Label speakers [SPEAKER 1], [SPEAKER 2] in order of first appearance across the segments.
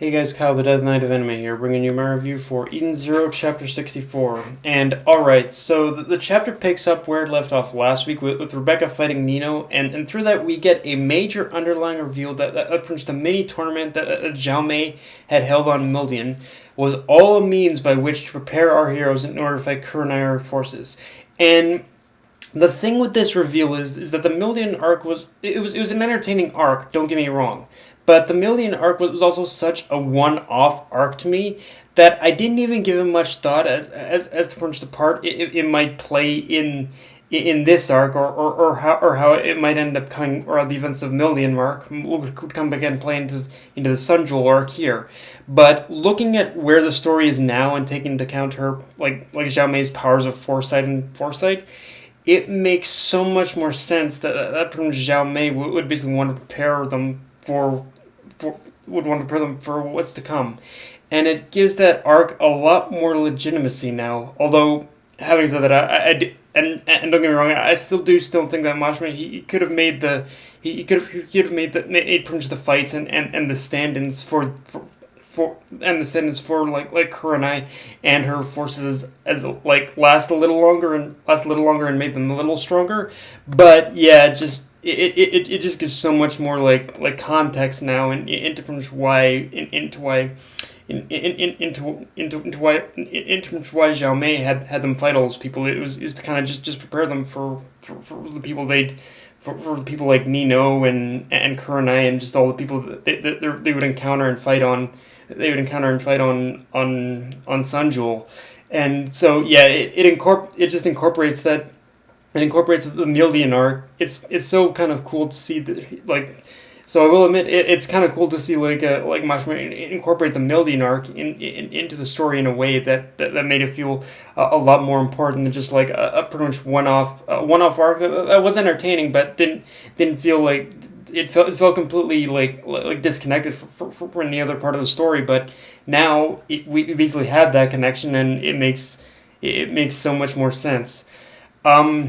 [SPEAKER 1] Hey guys, Kyle the Death Knight of Anime here, bringing you my review for Eden Zero Chapter 64. And alright, so the chapter picks up where it left off last week with Rebecca fighting Nino, and through that we get a major underlying reveal that the mini tournament that Zhao Mei had held on Mildian was all a means by which to prepare our heroes in order to fight Kurenai forces. And the thing with this reveal is that the Mildian arc was an entertaining arc, don't get me wrong. But the Mildian arc was also such a one-off arc to me that I didn't even give it much thought as to the part it might play in this arc or how it might end up coming, or the events of Mildian arc would come back and play into the Sunjul arc here. But looking at where the story is now and taking into account her like Zhao Mei's powers of foresight, it makes so much more sense that Zhao Mei would basically want to prepare them for what's to come, and it gives that arc a lot more legitimacy now. Although, having said that, and don't get me wrong, I still think that Mashima he could have made the fights and the stand-ins for like Kurenai and her forces as last a little longer and made them a little stronger. But yeah, it just gives so much more like context now into why Zhao Mei had them fight all those people. It was to kind of just prepare them for the people for people like Nino and Kurenai and just all the people that they would encounter and fight on. On Sunjul. And so yeah, it just incorporates that. It incorporates the Mildian arc. It's so kind of cool to see So I will admit it's kind of cool to see Mashima incorporate the Mildian arc into the story in a way that made it feel a lot more important than just like a pretty much one off arc that was entertaining, but didn't feel like. It felt completely like disconnected from any other part of the story. But now we basically have that connection, and it makes so much more sense. Now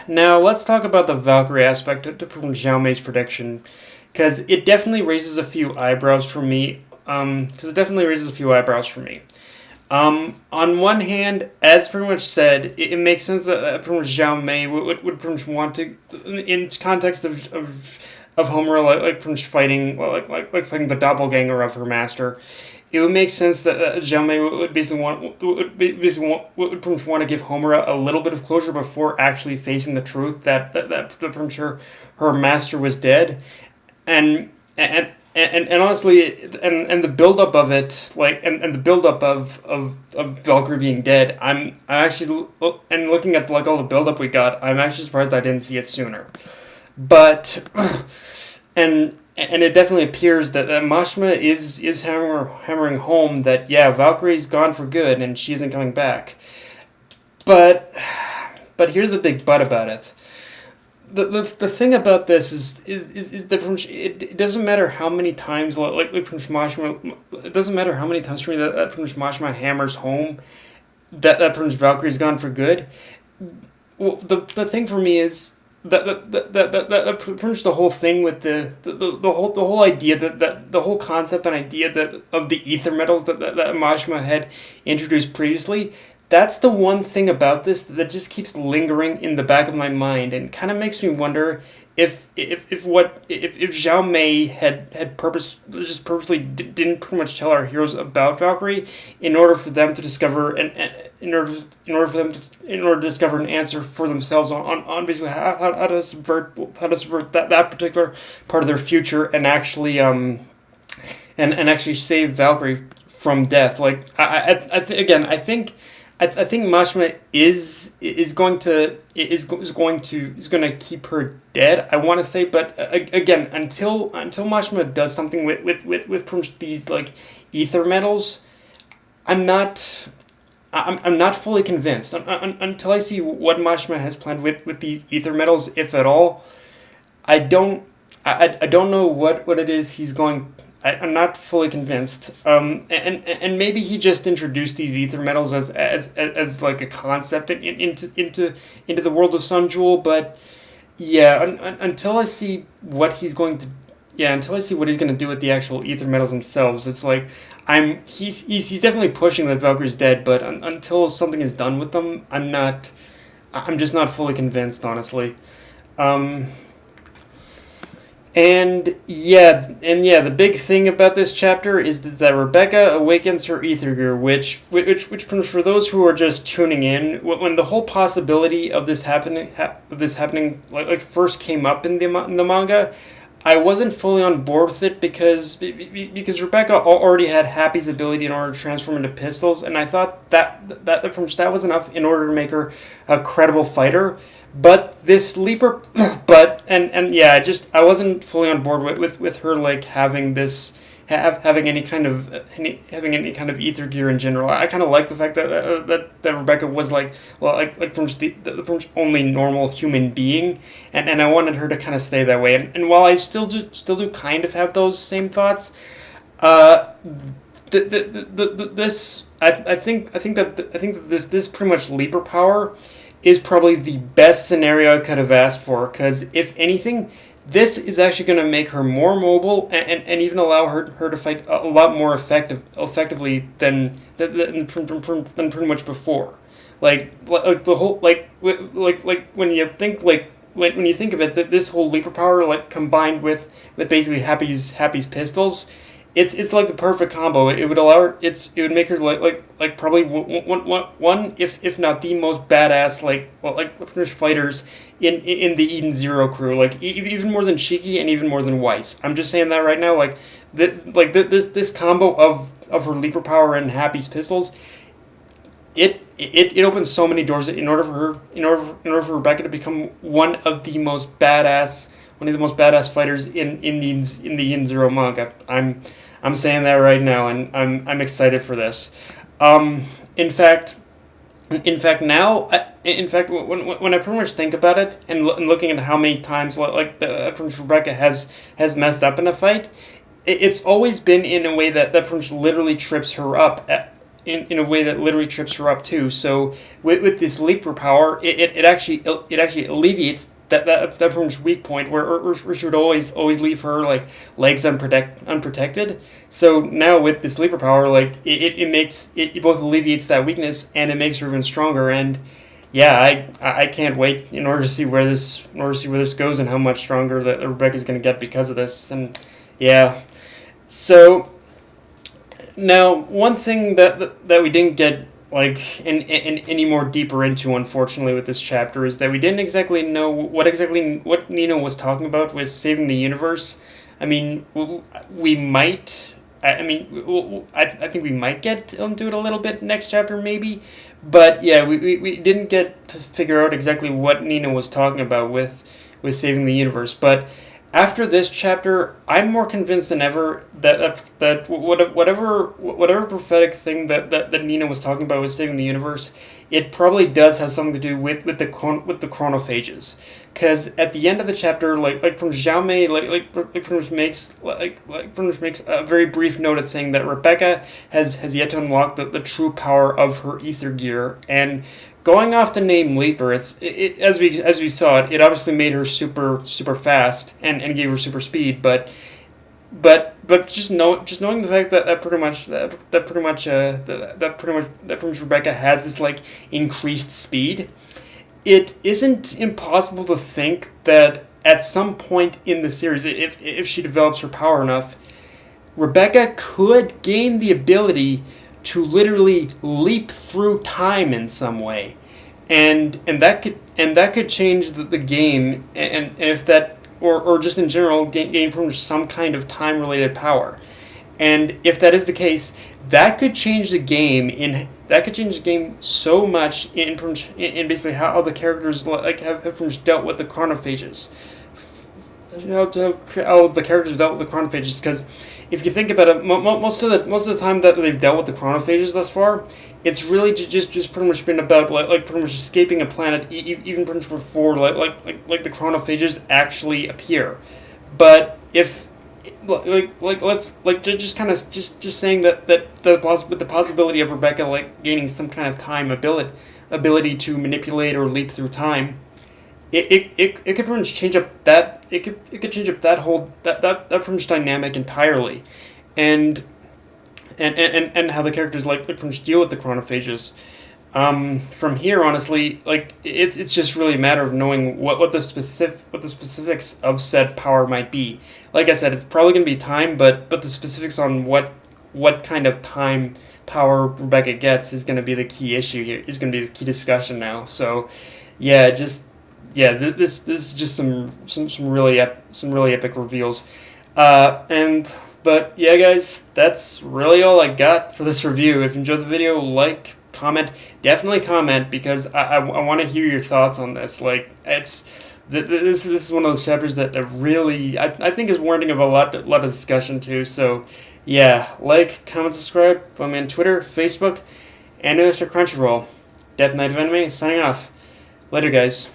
[SPEAKER 1] let's talk about the Valkyrie aspect of Zhao Mei's prediction, because it definitely raises a few eyebrows for me. On one hand, as pretty much said, it makes sense that pretty much Zhao Mei would pretty much want to, in context of Homura, pretty much fighting fighting the doppelganger of her master. It would make sense that Zhao Mei would basically want to give Homura a little bit of closure before actually facing the truth that her master was dead, and honestly, and the buildup of it, and the buildup of Valkyrie being dead, I'm actually, and looking at all the buildup we got, I'm actually surprised I didn't see it sooner. But and it definitely appears that Mashima is hammering home that yeah, Valkyrie's gone for good and she isn't coming back. But here's the big but about it. The thing about this is that it doesn't matter how many times Mashima, it doesn't matter how many times for me that Mashima hammers home that Valkyrie's gone for good. Well, the thing for me is that pretty much the whole thing with the whole idea that the whole concept and idea that of the ether metals that Mashima had introduced previously. That's the one thing about this that just keeps lingering in the back of my mind and kind of makes me wonder if Zhao Mei had purposely didn't pretty much tell our heroes about Valkyrie in order for them to discover in order to discover an answer for themselves on basically how to subvert that particular part of their future and actually actually save Valkyrie from death. I think Mashima is going to keep her dead. I want to say, but again, until Mashima does something with these ether metals, I'm not fully convinced until I see what Mashima has planned with these ether metals, if at all. I don't know what it is he's going. I'm not fully convinced. And maybe he just introduced these ether metals as like a concept into the world of Sunjul. But yeah, until I see what he's going to until I see what he's gonna do with the actual ether metals themselves, it's like he's definitely pushing that Valkyrie's dead, but until something is done with them, I'm just not fully convinced, honestly. Um, the big thing about this chapter is that Rebecca awakens her ether gear, which for those who are just tuning in, when the whole possibility of this happening first came up in the manga, I wasn't fully on board with it because Rebecca already had Happy's ability in order to transform into pistols, and I thought that was enough in order to make her a credible fighter. But this leaper, I wasn't fully on board with her like having this having any kind of ether gear in general. I kind of like the fact that Rebecca was from just only normal human being, and I wanted her to kind of stay that way. And while I still do kind of have those same thoughts, uh, this I think that this pretty much leaper power is probably the best scenario I could have asked for, because if anything, this is actually going to make her more mobile and even allow her to fight a lot more effectively than pretty much before. Like the whole like when you think when you think of it, that this whole leaper power combined with basically Happy's pistols, it's like the perfect combo. It would allow her. It would make her probably one if not the most badass fighters in the Eden Zero crew. Even more than Shiki and even more than Weiss. I'm just saying that right now. This combo of her leaper power and Happy's pistols. It opens so many doors in order for Rebecca to become one of the most badass fighters in the Yin Zero manga. I'm saying that right now, and I'm excited for this. In fact, when I pretty much think about it and looking at how many times Rebecca has messed up in a fight, it's always been in a way that literally trips her up. In a way that literally trips her up too. So with this leaper power, it actually alleviates that from weak point where she would always leave her legs unprotected. So now with this leaper power, it both alleviates that weakness and it makes her even stronger. And yeah, I can't wait in order to see where this goes and how much stronger that Rebecca's going to get because of this. And yeah, so. Now, one thing that we didn't get in any more deeper into, unfortunately, with this chapter is that we didn't exactly know what Nina was talking about with saving the universe. I mean, we might. I think we might get into it a little bit next chapter, maybe. But yeah, we didn't get to figure out exactly what Nina was talking about with saving the universe, but. After this chapter, I'm more convinced than ever that whatever prophetic thing that Nina was talking about with saving the universe, it probably does have something to do with the chronophages, because at the end of the chapter, from Xiaomei pretty much makes a very brief note at saying that Rebecca has yet to unlock the true power of her ether gear. And going off the name Leaper, as we saw it obviously made her super fast and gave her super speed, but just knowing the fact that pretty much Rebecca has this increased speed, it isn't impossible to think that at some point in the series, if she develops her power enough, Rebecca could gain the ability to literally leap through time in some way, and that could change the game, and if that or just in general gain from some kind of time related power, and if that is the case, that could change the game so much in basically how the characters have dealt with the chronophages. How the characters dealt with the chronophages, because if you think about it, most of the time that they've dealt with the chronophages thus far, it's really just pretty much been about pretty much escaping a planet, even pretty much before the chronophages actually appear. But if let's just kind of just saying that with the possibility of Rebecca gaining some kind of time ability to manipulate or leap through time. it could pretty much change up that it could change up that whole that pretty much dynamic entirely, and and how the characters like pretty much deal with the chronophages. From here, honestly, like it's just really a matter of knowing what the specifics of said power might be. Like I said, it's probably gonna be time, but the specifics on what kind of time power Rebecca gets is gonna be the key issue here. Is gonna be the key discussion now. So, yeah, just yeah, this is just some really some really epic reveals. And but yeah, guys, that's really all I got for this review. If you enjoyed the video, like, comment, definitely comment because I want to hear your thoughts on this. Like it's this is one of those chapters that really I think is warranting of a lot of discussion too. So yeah, like, comment, subscribe. Follow me on Twitter, Facebook, and Mr. Crunchyroll. Death Knight of Anime signing off. Later, guys.